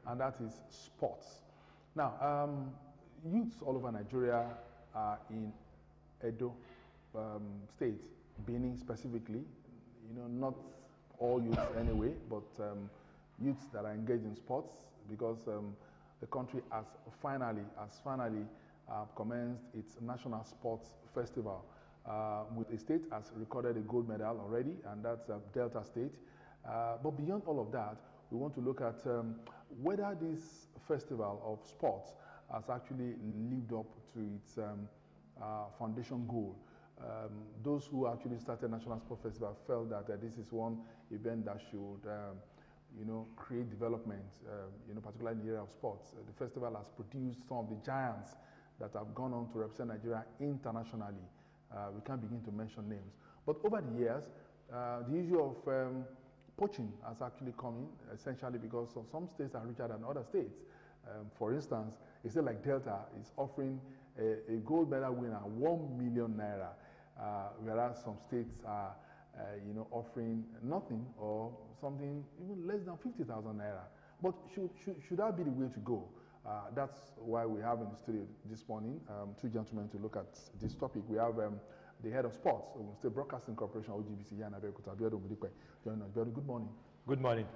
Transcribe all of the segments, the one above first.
and that is sports. Now, youths all over Nigeria are in Edo State, Benin specifically. You know, not all youths anyway, but youths that are engaged in sports, because the country has finally commenced its National Sports Festival. With the state has recorded a gold medal already, and that's Delta State. But beyond all of that, we want to look at whether this festival of sports has actually lived up to its foundation goal. Those who actually started National Sports Festival felt that this is one event that should create development, particularly in the area of sports. The festival has produced some of the giants that have gone on to represent Nigeria internationally. We can't begin to mention names. But over the years, the issue of poaching has actually come in, essentially because some states are richer than other states. For instance, a state like Delta is offering a gold medal winner 1 million naira, whereas some states are offering nothing or something even less than 50,000 naira. But should that be the way to go? That's why we have in the studio this morning two gentlemen to look at this topic. We have the head of sports, State Broadcasting Corporation, OGBC, Yana Bekuta, Biodun Budikwe. Biodun, good morning. Good morning.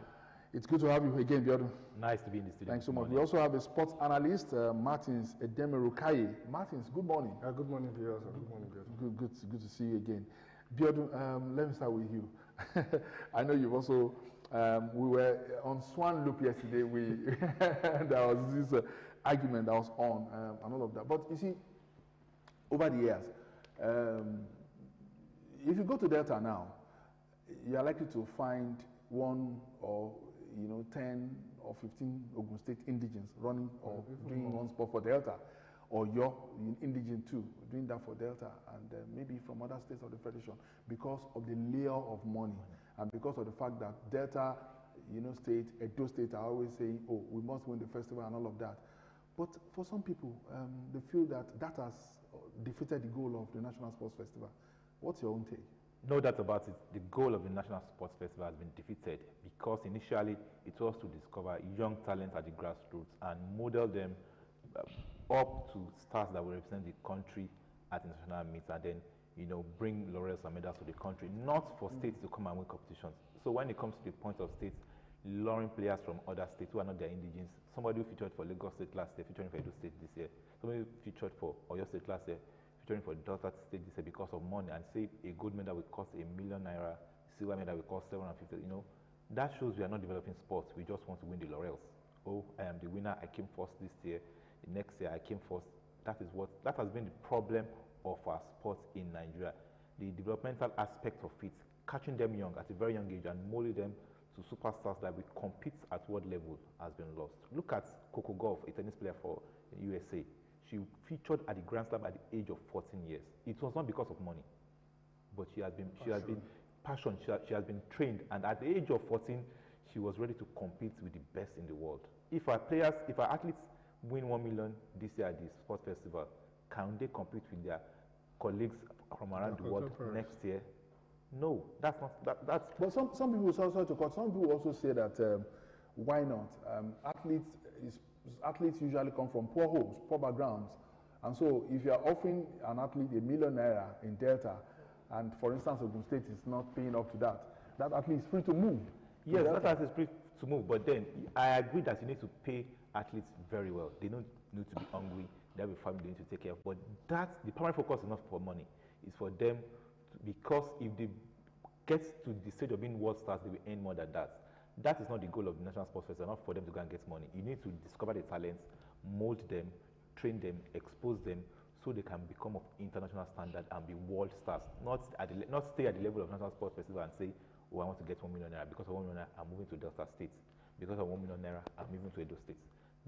It's good to have you again, Biodun. Nice to be in the studio. Thanks so much. We also have a sports analyst, Martins Edemerukaye. Martins, good morning. Good morning, viewers. Good morning, Biodun. Good to see you again. Biodun, let me start with you. I know you've also, we were on Swan Loop yesterday. There was this argument that was on and all of that. But you see, over the years, if you go to Delta now, you are likely to find 1 or 10 or 15 Ogun State indigents running or doing one sport for Delta, or you're indigent too, doing that for Delta, and maybe from other states of the Federation, because of the layer of money and because of the fact that Delta, State, Edo State are always saying, oh, we must win the festival and all of that. But for some people, they feel that that has defeated the goal of the National Sports Festival. What's your own take? No doubt about it. The goal of the National Sports Festival has been defeated because initially it was to discover young talents at the grassroots and model them up to stars that will represent the country at international meets, and then bring laurels and medals to the country, not for states to come and win competitions. So when it comes to the point of states luring players from other states who are not their indigenes, somebody who featured for Lagos State last year, featuring for Edo State this year, somebody who featured for Oyo State last year, featuring for Delta State this year because of money, and say a gold medal will cost 1 million naira, silver medal will cost 750, that shows we are not developing sports. We just want to win the laurels. Oh, I am the winner, I came first this year, the next year I came first. That has been the problem of our sports in Nigeria. The developmental aspect of it, catching them young at a very young age and molding them to superstars that will compete at world level, has been lost. Look at Coco Gauff, a tennis player for USA. She featured at the Grand Slam at the age of 14 years. It was not because of money, but she has been passion. She has been trained, and at the age of 14, she was ready to compete with the best in the world. If our athletes win 1 million this year at the sports festival, can they compete with their colleagues from around the world next year? No, that's not. That's. But some people also some people also say that why not? Athletes usually come from poor homes, poor backgrounds, and so if you are offering an athlete 1 million naira in Delta, and for instance Ogun State is not paying up to that, that athlete is free to move. Yes, that athlete is free to move, but then I agree that you need to pay athletes very well. They don't need to be hungry. They have a family they need to take care of. But the primary focus is not for money. It's for them because if they get to the stage of being world stars, they will earn more than that. That is not the goal of the National Sports Festival, not for them to go and get money. You need to discover the talents, mold them, train them, expose them, so they can become of international standard and be world stars. Not stay at the level of National Sports Festival and say, oh, I want to get 1 million naira. Because of 1 million naira, I'm moving to Delta State. Because of 1 million naira, I'm moving to Edo State.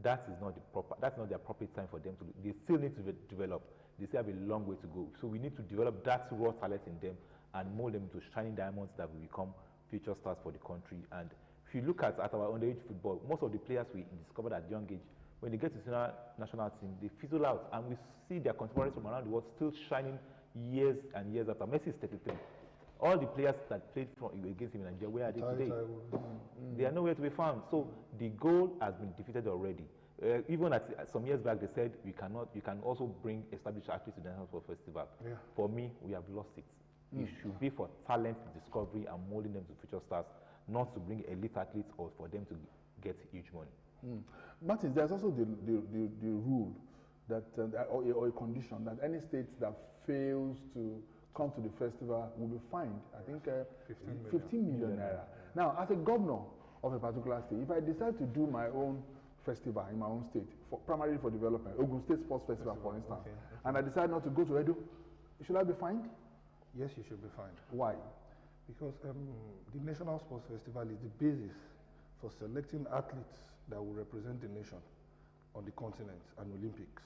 That's not the appropriate time for them to. They still need to develop. They still have a long way to go. So we need to develop that raw talent in them and mold them into shining diamonds that will become future stars for the country. And if you look at our underage football, most of the players we discovered at young age, when they get to the national team, they fizzle out, and we see their contemporaries from around the world still shining years and years after. Messi is 33. All the players that played against him in Nigeria, where are they today? They are nowhere to be found. So the goal has been defeated already. Even at some years back, they said you can also bring established athletes to the National Sport Festival. Yeah. For me, we have lost it. It should be for talent discovery and molding them to future stars, not to bring elite athletes or for them to get huge money. Martins, there's also the rule that, or a condition that any state that fails to come to the festival will be fined, I think, 15 million naira. Now, as a governor of a particular state, if I decide to do my own festival in my own state, primarily for development, Ogun State Sports Festival, for instance, and I decide not to go to Edo, should I be fined? Yes, you should be fined. Why? Because the National Sports Festival is the basis for selecting athletes that will represent the nation on the continent and Olympics.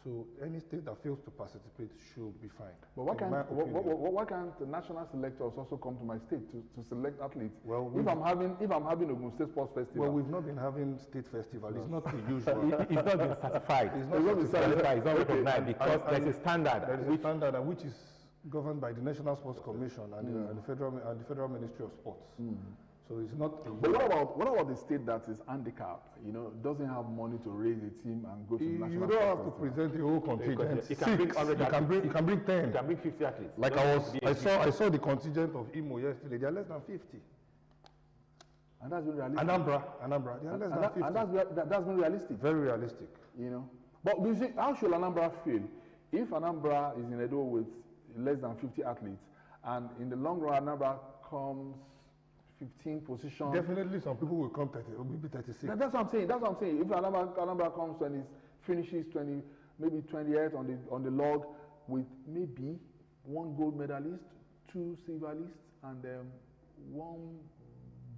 So any state that fails to participate should be fined. But why can't the national selectors also come to my state to select athletes? Well, if I'm having Ogun State Sports Festival. Well, we've not been having state festival. It's not the usual. It's not been certified. It's not certified. It's not recognized because there's a standard. There is a standard which is governed by the National Sports Commission and the Federal Ministry of Sports. So it's not. But what about the state that is handicapped? You know, doesn't have money to raise a team and go to the national. You don't have to present the whole contingent. You can bring 10. You can bring 50 athletes. Like I saw the contingent of Imo yesterday. They are less than 50. And that's been realistic. Anambra, they are less than 50. And that's been realistic. Very realistic. You know, but you see, how should Anambra feel if Anambra is in Edo with less than 50 athletes, and in the long run Anambra comes 15 position. Definitely some people will come 30, will be 36. That's what I'm saying. That's what I'm saying. If Anambra comes and it finishes 20, maybe 28 on the log with maybe 1 gold medalist, 2 silverlists, and 1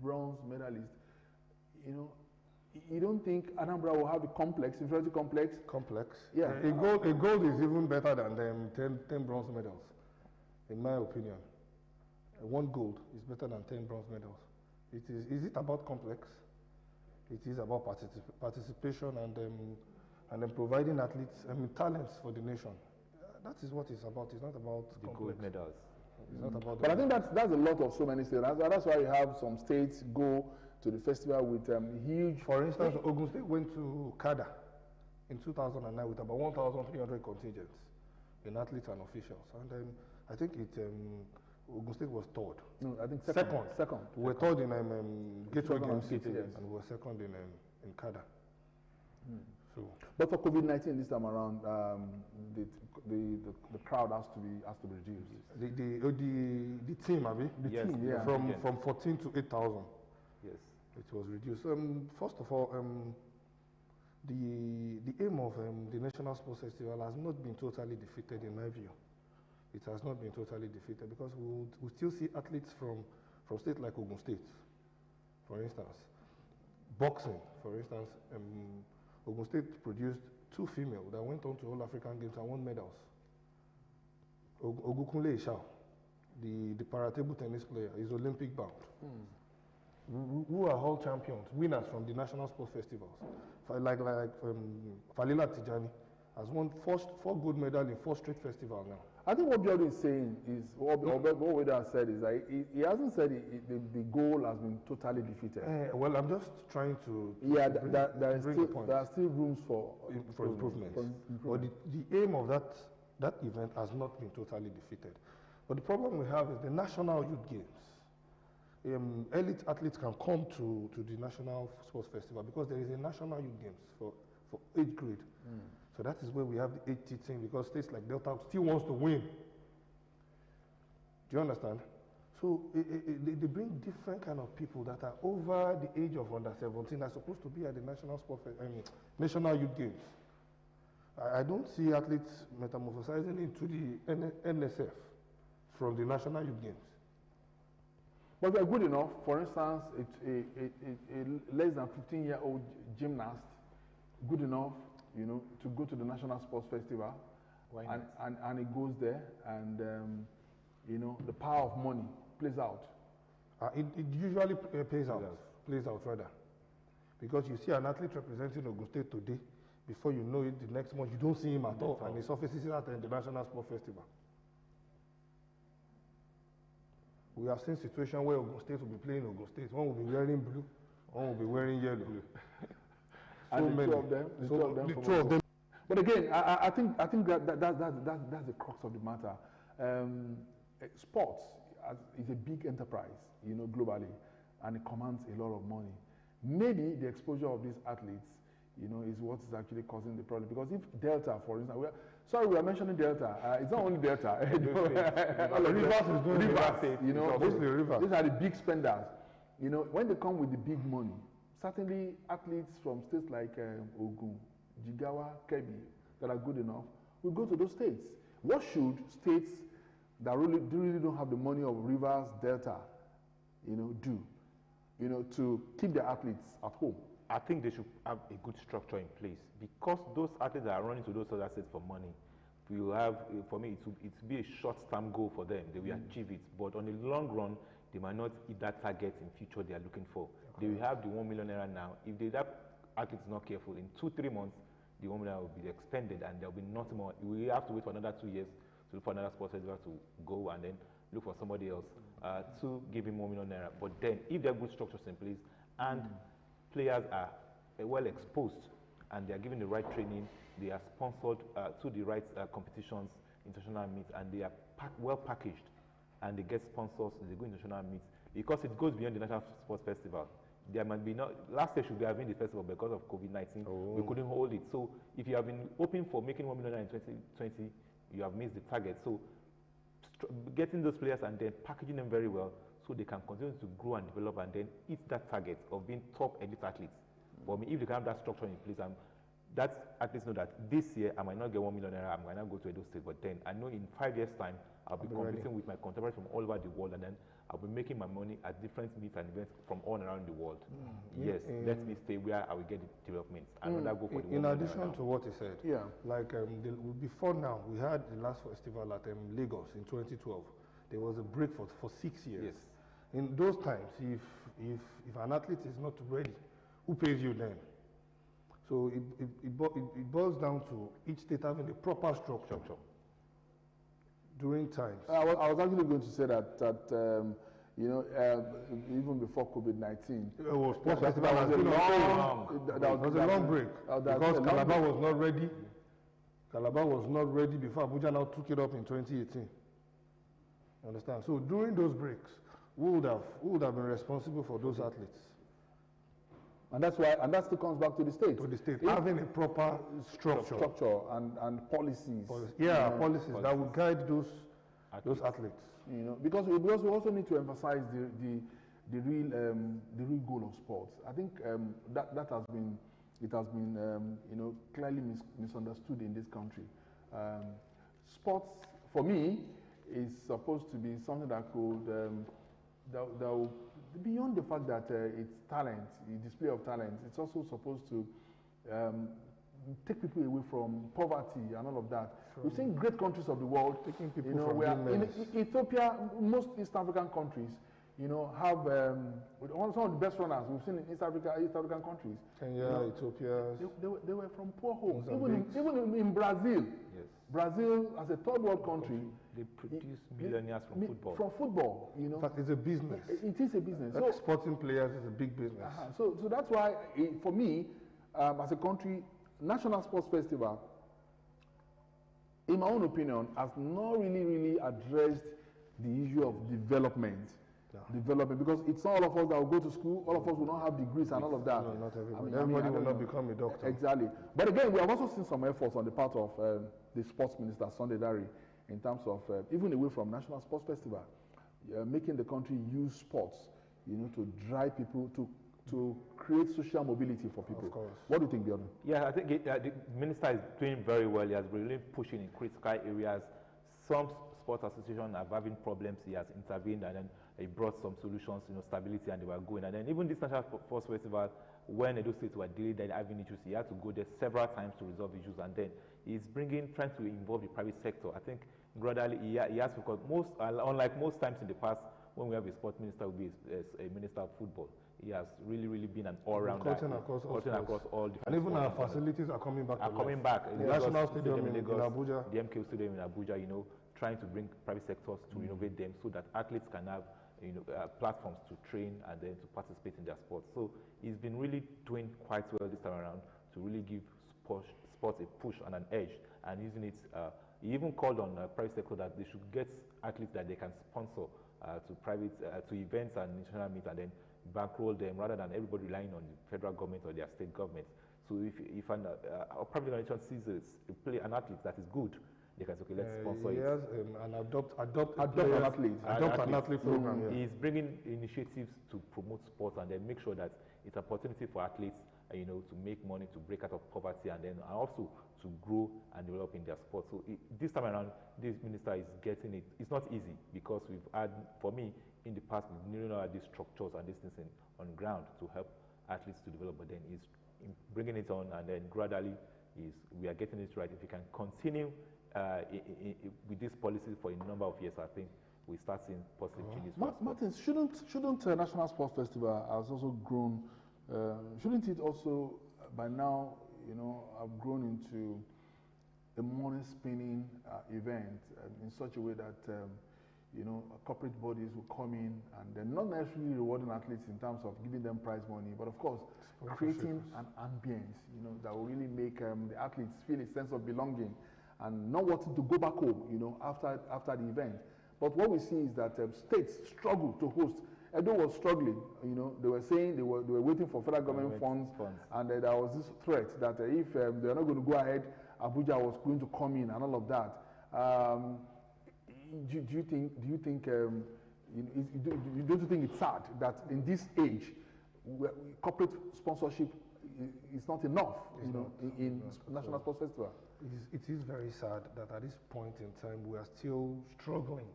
bronze medalist, you know, you don't think Anambra will have a complex, inferiority complex? Complex. Yeah. A gold is even better than 10 bronze medals, in my opinion. 1 gold is better than 10 bronze medals. Is it about complex? It is about participation and then providing athletes, talents for the nation. That is what it's about. It's not about the complex. gold medals. It's not about. But I think that's a lot of so many states. That's why you have some states go to the festival with huge. For instance, Ogun State went to Kada in 2009 with about 1,300 contingents in athletes and officials, and then I think Ogun State was third. No, I think second. We were third in Gateway Games, yes. and we were second in Kada. So, but for COVID-19 this time around, the crowd has to be reduced. The team, Abi, Yes, team, yeah. from 14 to 8,000. Yes. It was reduced. First of all, the aim of the National Sports Festival has not been totally defeated, in my view. It has not been totally defeated because we still see athletes from states like Ogun State, for instance. Boxing, for instance, Ogun State produced 2 female that went on to all African Games and won medals. Ogukunle Ishao, the para-table tennis player, is Olympic bound. Who are all champions, winners from the National Sports Festivals. Like Falila Tijani has won 4 gold medals in 4 straight festivals now. I think what Bjorn is saying is, what Weda has said is that he hasn't said the goal has been totally defeated. Well, I'm just trying to there are still rooms for improvement. But the aim of that event has not been totally defeated. But the problem we have is the National Youth Games. Elite athletes can come to the National Sports Festival because there is a National Youth Games for age grade. So that is where we have the 80 team because states like Delta still wants to win. Do you understand? So they bring different kind of people that are over the age of under 17 are supposed to be at the National Youth Games. I don't see athletes metamorphosizing into the NSF from the National Youth Games. But they're good enough. For instance, a less than 15-year-old gymnast, good enough, you know, to go to the National Sports Festival, and it goes there, and you know, the power of money plays out. It usually plays out rather, because you see an athlete representing Ogun State today, before you know it, the next month you don't see him at all, and he surfaces at the National Sports Festival. We have seen situations where Ogun State will be playing Ogun State. One will be wearing blue, one will be wearing yellow. And the two of them, the two of them. But again, I think that's the crux of the matter. Sports is a big enterprise, globally, and it commands a lot of money. Maybe the exposure of these athletes, is what is actually causing the problem. Because if Delta, for instance, we are mentioning Delta. It's not only Delta. Rivers is doing Rivers. These are the big spenders. When they come with the big money, certainly athletes from states like Ogun, Jigawa, Kebbi, that are good enough, will go to those states. What should states that really don't have the money of Rivers, Delta, do, to keep their athletes at home? I think they should have a good structure in place, because those athletes that are running to those other states for money, will have, for me, it will be a short-term goal for them. They will achieve it, but on the long run, they might not hit that target in future they are looking for. Okay. They will have the 1 million naira now. If that athlete is not careful, in 2-3 months, the 1 million will be expended, and there will be nothing more. We have to wait for another 2 years to look for another sports festival to go, and then look for somebody else to give him 1 million naira. But then, if there are good structures in place and players are well exposed and they are given the right training, they are sponsored to the right competitions, international meets, and they are well packaged, and they get sponsors, they go international meets, because it goes beyond the National Sports Festival. There might be last year should have been the festival because of COVID-19. We couldn't hold it. So if you have been hoping for making 1 million in 2020, you have missed the target. So getting those players and then packaging them very well, so they can continue to grow and develop and then hit that target of being top elite athletes. For me, if they can have that structure in place, that athletes know that this year I might not get 1 million naira, I'm going to go to Edo State, but then I know in 5 years' time, I'll be competing with my contemporaries from all over the world, and then I'll be making my money at different meets and events from all around the world. Yes, let me stay where I will get the developments. And not go for the in addition to what he said, like before now, we had the last festival at Lagos in 2012. There was a break for 6 years. Yes. In those times, if an athlete is not ready, who pays you then? So it boils down to each state having a proper structure. During times. I was actually going to say that even before COVID-19, sports festival was a long break because Calabar was not ready. Calabar was not ready before Abuja now took it up in 2018. Understand? So during those breaks, who would have been responsible for those athletes? And that's why, and that still comes back to the state. To the state, having a proper structure and policies. Policies that will guide those athletes. Because we also need to emphasize the real goal of sports. I think that has been clearly misunderstood in this country. Sports, for me, is supposed to be something that could that will, beyond the fact that it's talent, the display of talent, it's also supposed to take people away from poverty and all of that. We've seen great countries of the world, taking people from in Ethiopia, most East African countries, have some of the best runners we've seen in East African countries. Kenya, Ethiopia. They were from poor homes. Even in Brazil. Yes. Brazil, as a third world country, they produce millionaires from football. From football, In fact, it's a business. It is a business. So, exporting players is a big business. So that's why, for me, as a country, National Sports Festival, in my own opinion, has not really addressed the issue of development. Development, because it's not all of us that will go to school, all of us will not have degrees and all of that. No, not everybody. Everybody will not become a doctor. Exactly. But again, we have also seen some efforts on the part of the sports minister, Sunday Dari, in terms of, even away from National Sports Festival, making the country use sports, to drive people to create social mobility for people. Of course. What do you think, Bjorn? Yeah, I think the minister is doing very well. He has been really pushing in critical areas. Some sports associations are having problems. He has intervened, and then he brought some solutions, stability, and they were going. And then even this National Sports Festival, when Edo States were dealing with having issues, he had to go there several times to resolve issues. And then he's trying to involve the private sector. I think gradually he has, because unlike most times in the past, when we have a sports minister, will be a minister of football. He has really been an all-rounder. Cutting across all different. And even our facilities are coming back. The National Stadium in Abuja. The MK Stadium in Abuja, trying to bring private sectors to innovate them so that athletes can have platforms to train and then to participate in their sports. So he's been really doing quite well this time around to really give sports a push and an edge, and using it. He even called on private sector that they should get athletes that they can sponsor to private to events and international meets, and then bankroll them rather than everybody relying on the federal government or their state government. So if a private organization sees an athlete that is good, they can say, okay, let's sponsor it. Yes, and adopt an athlete program. Yeah. He's bringing initiatives to promote sports and then make sure that it's an opportunity for athletes, to make money, to break out of poverty, and then also to grow and develop in their sport. So this time around, this minister is getting it. It's not easy because we've had, for me, in the past, we've never had these structures and these things on ground to help athletes to develop, but then he's bringing it on, and then gradually we are getting it right. If we can continue with this policy for a number of years, I think we start seeing positive changes. Martin, shouldn't National Sports Festival has also grown? Shouldn't it also by now, have grown into a money spinning event in such a way that corporate bodies will come in and they're not necessarily rewarding athletes in terms of giving them prize money, but of course creating an ambience, that will really make the athletes feel a sense of belonging and not wanting to go back home, after the event. But what we see is that states struggle to host. Edo was struggling, they were saying they were waiting for federal government funds, and there was this threat that if they're not going to go ahead, Abuja was going to come in and all of that. Do you think it's sad that in this age, corporate sponsorship is not enough, in National Sports Festival? It is very sad that at this point in time we are still struggling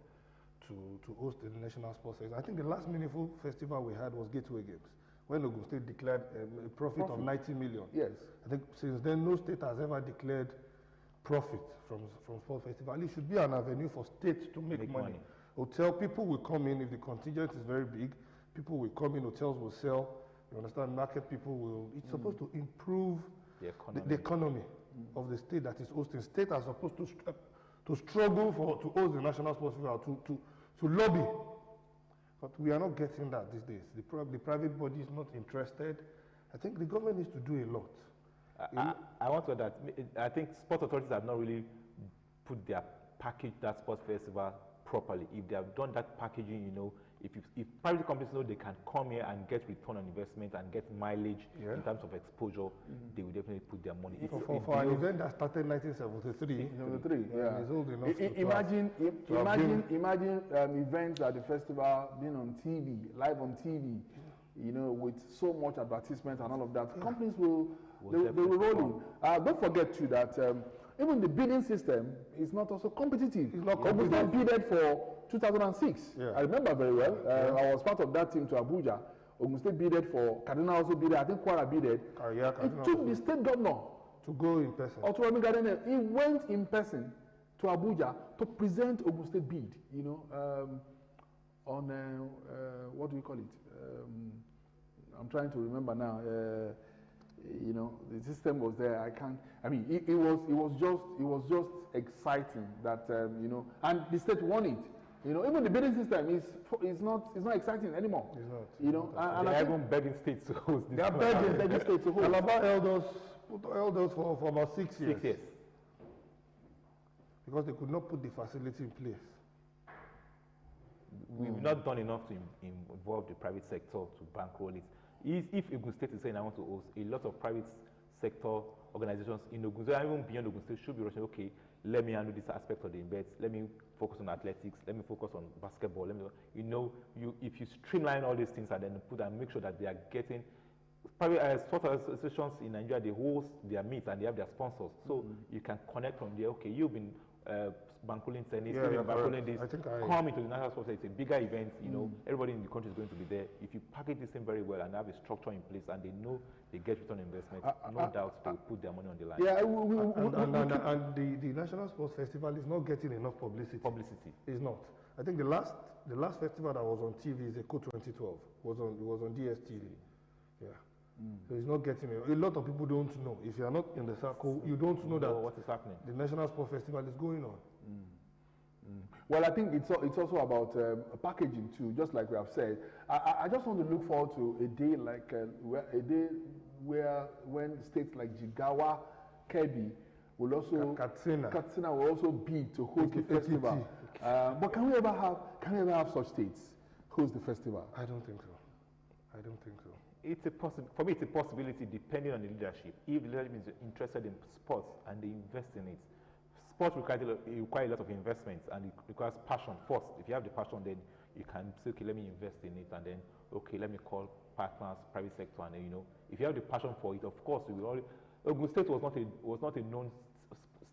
to host the National Sports Festival. I think the last meaningful festival we had was Gateway Games, when Ogun State declared a profit of 90 million. Yes. I think since then no state has ever declared profit from sports festival. It should be an avenue for states to make money. Hotel people will come in if the contingent is very big. People will come in, hotels will sell. You understand? Market people will. It's supposed to improve the economy of the state that is hosting. State are supposed to struggle to host the National Sports Festival, to lobby. But we are not getting that these days. The private body is not interested. I think the government needs to do a lot. I want to add that I think sport authorities have not really put that sports festival properly. If they have done that packaging, if private companies know they can come here and get return on investment and get mileage in terms of exposure, they will definitely put their money. For an event that started in 1973, it's old enough imagine events at the festival being on TV, live on TV, with so much advertisement and all of that. Companies will roll in. Don't forget too that even the bidding system is not also competitive. It's not competitive. It was not bidded for 2006. I remember very well. I was part of that team to Abuja. Ogun State bidded for, Kaduna also bidded, I think Kwara bidded. It took the state governor to go in person. Or to Rami Garden. He went in person to Abuja to present Ogun State bid, on, what do we call it? I'm trying to remember now. The system was there. It was just exciting that, and the state won it. Even the bidding system is not exciting anymore. It's not. And they're even begging states to host this. They are begging states to host. Alaba held us for about 6 years. 6 years. Because they could not put the facility in place. We've not done enough to involve the private sector to bankroll it. If Ogun State is saying I want to host, a lot of private sector organizations in Ogun State, even beyond Ogun State, should be rushing, okay, let me handle this aspect of the events, let me focus on athletics, let me focus on basketball, if you streamline all these things and then make sure that they are getting, private sport associations in Nigeria, they host their meets and they have their sponsors, so you can connect from there, okay, you've been bankrolling tennis, bankrolling this, come into the National Sports, it's a bigger event, everybody in the country is going to be there. If you package this thing very well and have a structure in place and they know they get return on investment, no doubt they'll put their money on the line. And the National Sports Festival is not getting enough publicity. It's not. I think the last festival that was on TV is Eco 2012. It was on DSTV. So it's not getting it. A lot of people don't know. If you are not in the circle, you don't know that what is happening. The National Sports Festival is going on. Well, I think it's also about packaging too, just like we have said. I just want to look forward to a day like where when states like Jigawa, Kebbi will also Katsina will also bid to host the festival. But can we ever have such states host the festival? I don't think so. I don't think so. It's for me, it's a possibility depending on the leadership. If the leadership is interested in sports and they invest in it, sports requires a lot of investments and it requires passion first. If you have the passion, then you can say, okay, let me invest in it, and then okay, let me call partners, private sector, and then, if you have the passion for it, of course, we will already. Ogun State was not a known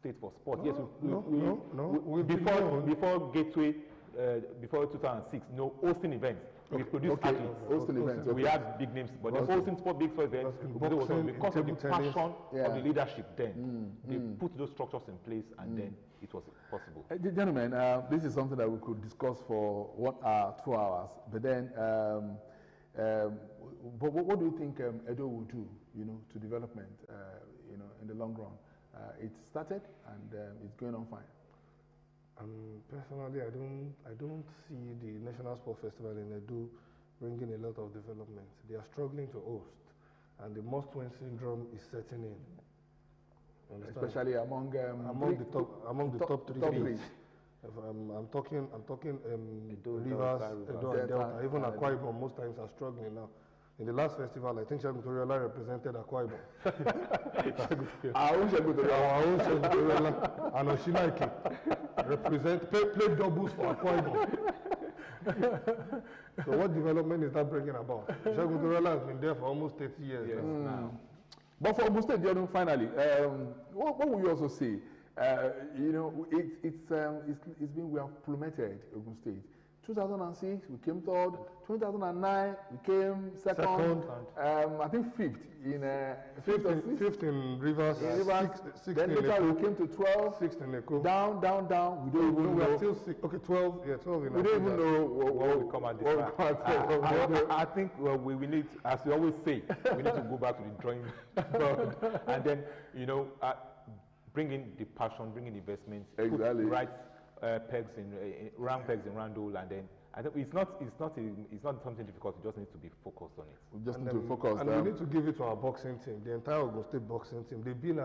state for sports. No. Before Gateway, before 2006, no hosting events. We produced athletes. Hosting events. We had big names, but the hosting big sports events because of the passion of the leadership. Then they put those structures in place, and then it was possible. Gentlemen, this is something that we could discuss for 1 hour, 2 hours. But then, but what do you think Edo will do, to development, in the long run? It started and it's going on fine. Personally, I don't see the National Sports Festival in Edo bringing a lot of development. They are struggling to host, and the must-win syndrome is setting in. Especially among the top three states. I'm talking Rivers, Edo, and Delta. Even Akwa Ibom most times are struggling now. In the last festival, I think Segun Toriola represented Akwa Ibom. Our own Segun Toriola and Oshinaike played doubles for Akwa Ibom. So what development is that bringing about? Segun Toriola has been there for almost 30 years now. But for Ogun State, finally, what will you also say? We have plummeted Ogun State. 2006, we came third. 2009, we came second. I think fifth fifth in Rivers. Sixth then later we came to 12. Sixth in Eko. Down. We don't even know. We are still 6. Okay, 12. Yeah, 12 in we don't even know what will come at this. I think we need, as we always say, we need to go back to the drawing board and then bring in the passion, bring in investments, exactly. Put right pegs in round pegs in round hole, and then I think it's not something difficult. We just need to be focused on it. We just need to focus. And we need to give it to our boxing team, the entire Ogun State boxing team. They've been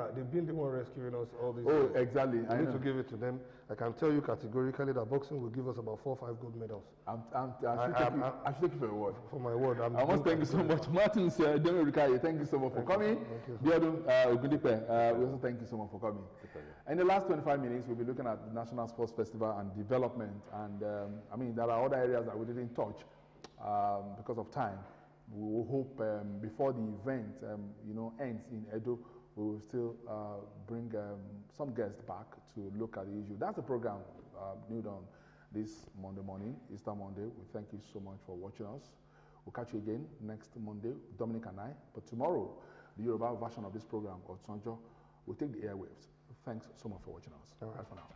the one rescuing us all these years. Oh, exactly. We need to give it to them. I can tell you categorically that boxing will give us about 4 or 5 gold medals. I should take you for your word. For my word. I must thank you so much. Martin, thank you so much for coming. Biodun Ogundipe, we also thank you so much for coming. In the last 25 minutes, we'll be looking at the National Sports Festival and development. And there are other areas that we didn't touch because of time. We will hope before the event ends in Edo, we will still bring some guests back to look at the issue. That's the program, Newdawn, this Monday morning, Easter Monday. We thank you so much for watching us. We'll catch you again next Monday, Dominic and I. But tomorrow, the Yoruba version of this program, called Sonjo, will take the airwaves. Thanks so much for watching us. Bye for now.